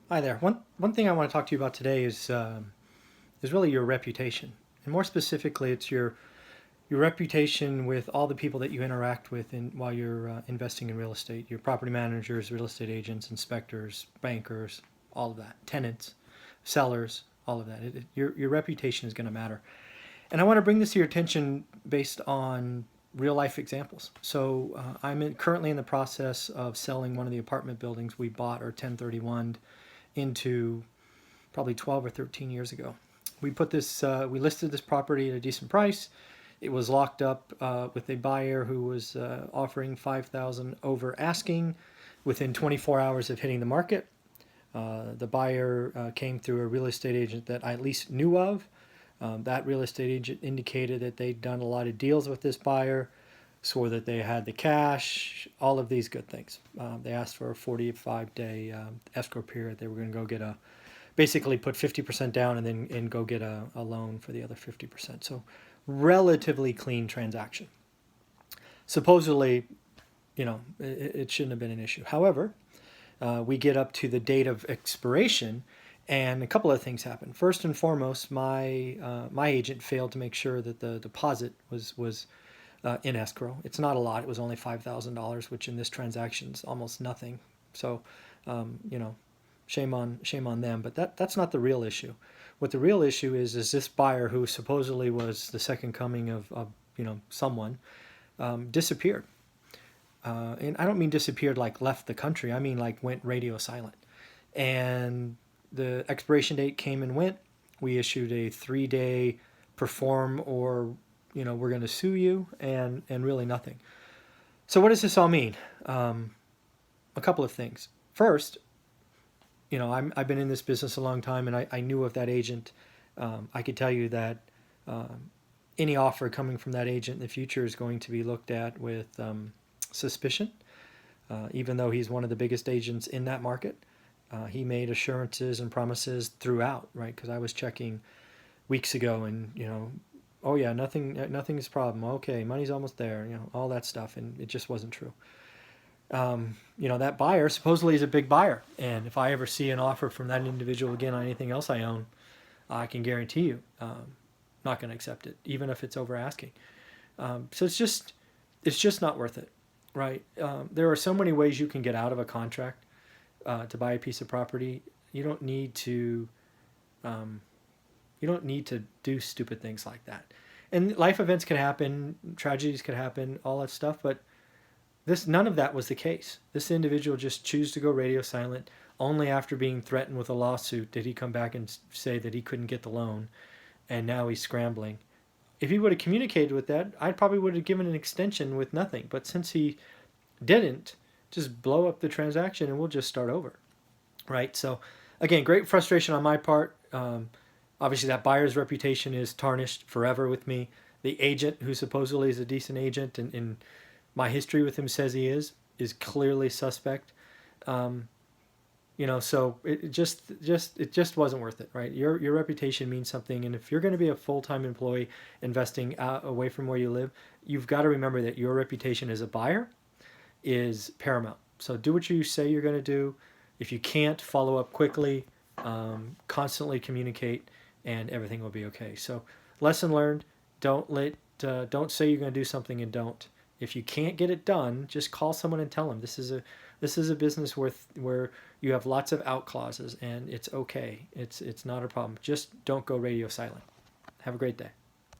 Hi there. One thing I want to talk to you about today is really your reputation, and more specifically, it's your reputation with all the people that you interact with while you're investing in real estate. Your property managers, real estate agents, inspectors, bankers, all of that, tenants, sellers, all of that. Your reputation is going to matter, and I want to bring this to your attention based on real life examples. So currently in the process of selling one of the apartment buildings we bought or 1031 into probably 12 or 13 years ago. We listed this property at a decent price. It was locked up with a buyer who was offering 5,000 over asking within 24 hours of hitting the market. The buyer came through a real estate agent that I at least knew of. That real estate agent indicated that they'd done a lot of deals with this buyer, swore that they had the cash, all of these good things. They asked for a 45-day escrow period. They were going to go get basically put 50% down and go get a loan for the other 50%. So relatively clean transaction. Supposedly, it shouldn't have been an issue. However, we get up to the date of expiration, and a couple of things happen. First and foremost, my agent failed to make sure that the deposit was in escrow. It's not a lot. It was only $5,000, which in this transaction is almost nothing. So, shame on them. But that's not the real issue. What the real issue is this buyer who supposedly was the second coming of someone disappeared. And I don't mean disappeared like left the country. I mean like went radio silent. And the expiration date came and went. We issued a 3-day perform or we're going to sue you, and really nothing. So what does this all mean? A couple of things. First, I've been in this business a long time, and I knew of that agent. I could tell you that any offer coming from that agent in the future is going to be looked at with suspicion, even though he's one of the biggest agents in that market. He made assurances and promises throughout, right? Because I was checking weeks ago, and oh yeah, nothing's a problem. Okay, money's almost there. All that stuff, and it just wasn't true. That buyer supposedly is a big buyer, and if I ever see an offer from that individual again on anything else I own, I can guarantee you, not going to accept it, even if it's over asking. So it's just not worth it, right? There are so many ways you can get out of a contract to buy a piece of property. You don't need to. You don't need to do stupid things like that. And life events could happen, tragedies could happen, all that stuff, but none of that was the case. This individual just chose to go radio silent. Only after being threatened with a lawsuit did he come back and say that he couldn't get the loan, and now he's scrambling. If he would have communicated with that, I probably would have given an extension with nothing. But since he didn't, just blow up the transaction and we'll just start over, right? So again, great frustration on my part. Obviously, that buyer's reputation is tarnished forever with me. The agent, who supposedly is a decent agent, and my history with him says he is clearly suspect. So it just wasn't worth it, right? Your reputation means something, and if you're going to be a full-time employee investing out away from where you live, you've got to remember that your reputation as a buyer is paramount. So do what you say you're going to do. If you can't, follow up quickly, constantly communicate, and everything will be okay. So lesson learned, don't say you're going to do something and don't. If you can't get it done, just call someone and tell them this is a business where you have lots of out clauses, and it's okay. It's not a problem. Just don't go radio silent. Have a great day.